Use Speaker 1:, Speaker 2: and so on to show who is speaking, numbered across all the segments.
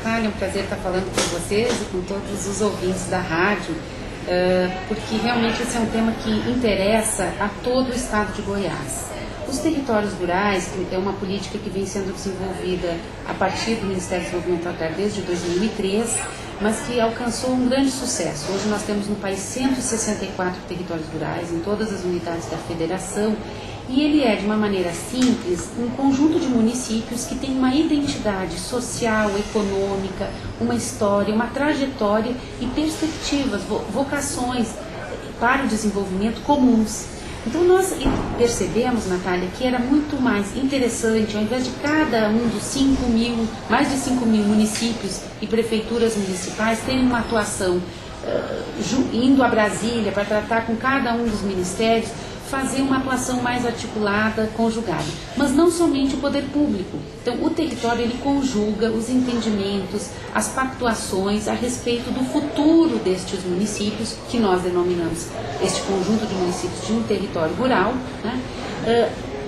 Speaker 1: Natália, é um prazer estar falando com vocês e com todos os ouvintes da rádio, porque realmente esse é um tema que interessa a todo o estado de Goiás. Os territórios rurais, que é uma política que vem sendo desenvolvida a partir do Ministério do Desenvolvimento Agrário desde 2003, mas que alcançou um grande sucesso. Hoje nós temos no país 164 territórios rurais, em todas as unidades da federação, e ele é, de uma maneira simples, um conjunto de municípios que tem uma identidade social, econômica, uma história, uma trajetória e perspectivas, vocações para o desenvolvimento comuns. Então nós percebemos, Natália, que era muito mais interessante, ao invés de cada um dos mais de 5 mil municípios e prefeituras municipais terem uma atuação indo a Brasília para tratar com cada um dos ministérios, fazer uma atuação mais articulada, conjugada. Mas não somente o poder público. Então, o território, ele conjuga os entendimentos, as pactuações a respeito do futuro destes municípios, que nós denominamos este conjunto de municípios de um território rural, né,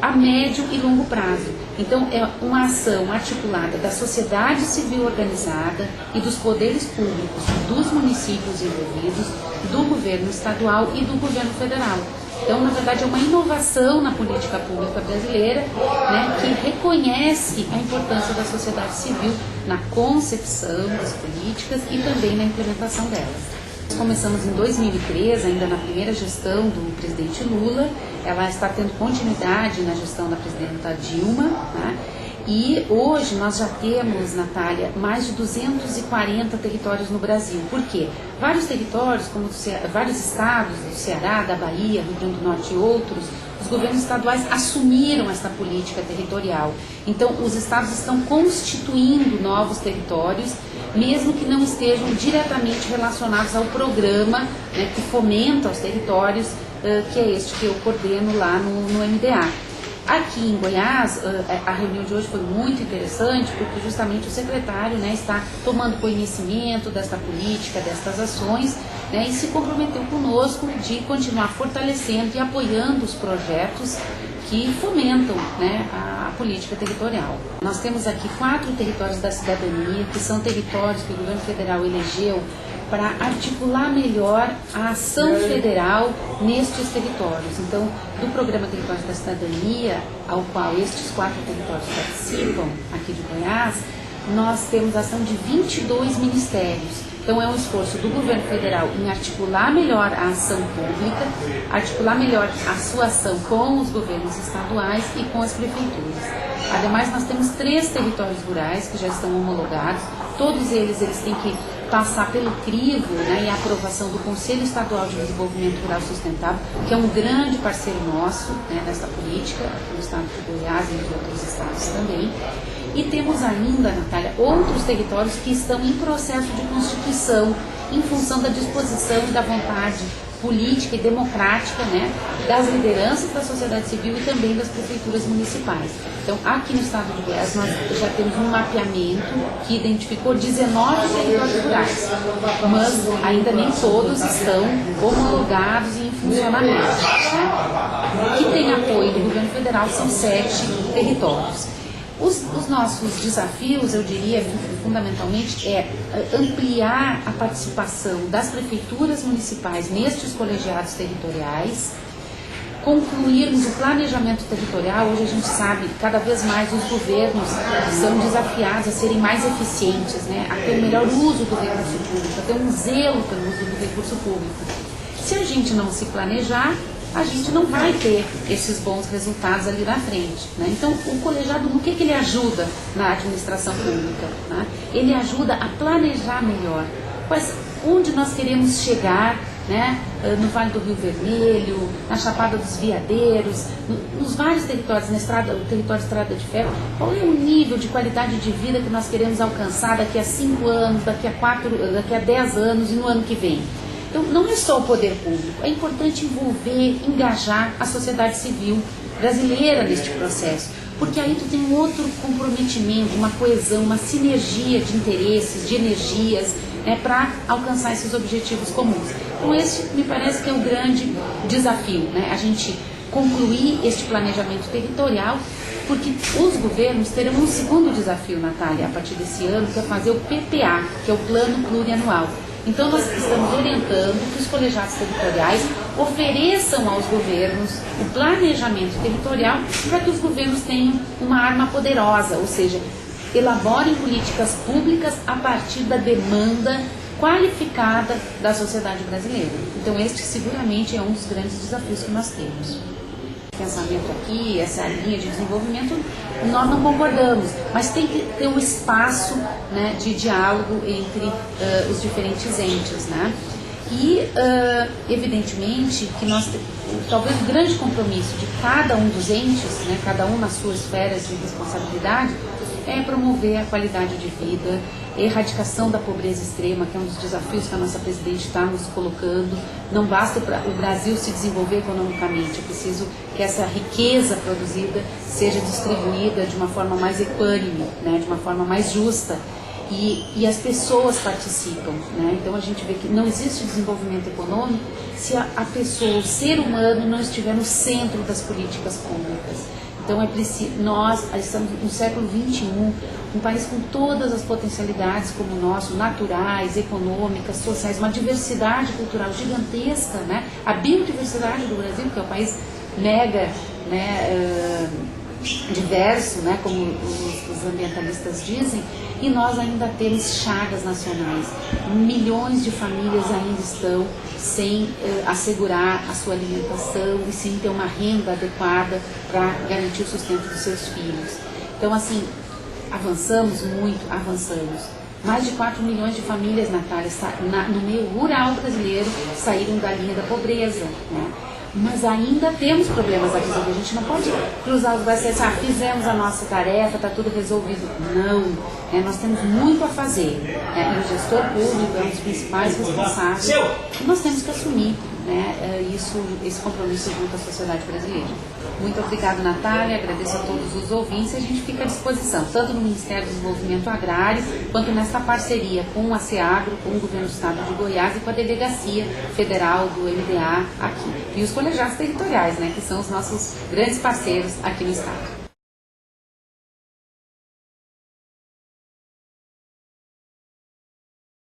Speaker 1: a médio e longo prazo. Então, é uma ação articulada da sociedade civil organizada e dos poderes públicos, dos municípios envolvidos, do governo estadual e do governo federal. Então, na verdade, é uma inovação na política pública brasileira, né, que reconhece a importância da sociedade civil na concepção das políticas e também na implementação delas. Nós começamos em 2003, ainda na primeira gestão do presidente Lula, ela está tendo continuidade na gestão da presidenta Dilma, né? E hoje nós já temos, Natália, mais de 240 territórios no Brasil. Por quê? Vários territórios, como vários estados do Ceará, da Bahia, Rio Grande do Norte e outros, os governos estaduais assumiram essa política territorial. Então, os estados estão constituindo novos territórios, mesmo que não estejam diretamente relacionados ao programa, né, que fomenta os territórios, que é este que eu coordeno lá no MDA. Aqui em Goiás, a reunião de hoje foi muito interessante, porque justamente o secretário, né, está tomando conhecimento desta política, destas ações, né, e se comprometeu conosco de continuar fortalecendo e apoiando os projetos que fomentam, né, a política territorial. Nós temos aqui 4 territórios da cidadania, que são territórios que o governo federal elegeu para articular melhor a ação federal nestes territórios. Então, do programa Territórios da Cidadania, ao qual estes 4 territórios participam aqui de Goiás, nós temos a ação de 22 ministérios. Então, é um esforço do governo federal em articular melhor a ação pública, articular melhor a sua ação com os governos estaduais e com as prefeituras. Ademais, nós temos 3 territórios rurais que já estão homologados. Todos eles têm que passar pelo crivo, né, e a aprovação do Conselho Estadual de Desenvolvimento Rural Sustentável, que é um grande parceiro nosso, né, nessa política, aqui no estado de Goiás e nos outros estados também. E temos ainda, Natália, outros territórios que estão em processo de constituição, em função da disposição e da vontade política e democrática, né, das lideranças da sociedade civil e também das prefeituras municipais. Então, aqui no estado de Goiás, nós já temos um mapeamento que identificou 19 territórios rurais, mas ainda nem todos estão homologados e em funcionamento. Né? O que tem apoio do governo federal são 7 territórios. Os nossos desafios, eu diria, fundamentalmente, é ampliar a participação das prefeituras municipais nestes colegiados territoriais, concluirmos o planejamento territorial. Hoje a gente sabe que cada vez mais os governos são desafiados a serem mais eficientes, né, a ter um melhor uso do recurso público, a ter um zelo pelo uso do recurso público. Se a gente não se planejar, a gente não vai ter esses bons resultados ali na frente. Né? Então, o colegiado, no que ele ajuda na administração pública? Né? Ele ajuda a planejar melhor onde nós queremos chegar, né? No Vale do Rio Vermelho, na Chapada dos Veadeiros, nos vários territórios, o território Estrada de Ferro, qual é o nível de qualidade de vida que nós queremos alcançar daqui a 5 anos, daqui a 10 anos e no ano que vem? Então, não é só o poder público, é importante envolver, engajar a sociedade civil brasileira neste processo, porque aí tu tem um outro comprometimento, uma coesão, uma sinergia de interesses, de energias, né, para alcançar esses objetivos comuns. Então, esse me parece que é o grande desafio, né, a gente concluir este planejamento territorial porque os governos terão um segundo desafio, Natália, a partir desse ano, que é fazer o PPA, que é o Plano Plurianual. Então nós estamos orientando que os colegiados territoriais ofereçam aos governos o planejamento territorial para que os governos tenham uma arma poderosa, ou seja, elaborem políticas públicas a partir da demanda qualificada da sociedade brasileira. Então este seguramente é um dos grandes desafios que nós temos. Pensamento aqui, essa linha de desenvolvimento, nós não concordamos, mas tem que ter um espaço, né, de diálogo entre os diferentes entes, né? E evidentemente que nós talvez o grande compromisso de cada um dos entes, né, cada um nas suas esferas de responsabilidade, é promover a qualidade de vida, a erradicação da pobreza extrema, que é um dos desafios que a nossa presidente está nos colocando. Não basta o Brasil se desenvolver economicamente, é preciso que essa riqueza produzida seja distribuída de uma forma mais equânime, né, de uma forma mais justa, e as pessoas participam, né? Então a gente vê que não existe desenvolvimento econômico se a pessoa, o ser humano, não estiver no centro das políticas públicas. Então é preciso, nós estamos no século XXI, um país com todas as potencialidades como o nosso, naturais, econômicas, sociais, uma diversidade cultural gigantesca, né? A biodiversidade do Brasil, que é um país mega, né, diverso, né, como os ambientalistas dizem, e nós ainda temos chagas nacionais. Milhões de famílias ainda estão sem assegurar a sua alimentação e sem ter uma renda adequada para garantir o sustento dos seus filhos. Então, assim, avançamos muito, avançamos. Mais de 4 milhões de famílias, Natália, no meio rural brasileiro, saíram da linha da pobreza, né? Mas ainda temos problemas a resolver. A gente não pode cruzar os braços e dizer, fizemos a nossa tarefa, está tudo resolvido. Não, nós temos muito a fazer. E o gestor público é um dos principais responsáveis. E nós temos que assumir, né, esse compromisso junto à sociedade brasileira. Muito obrigada, Natália, agradeço a todos os ouvintes e a gente fica à disposição, tanto no Ministério do Desenvolvimento Agrário, quanto nesta parceria com a SEAGRO, com o Governo do Estado de Goiás e com a Delegacia Federal do MDA aqui. E os colegiados territoriais, né, que são os nossos grandes parceiros aqui no Estado.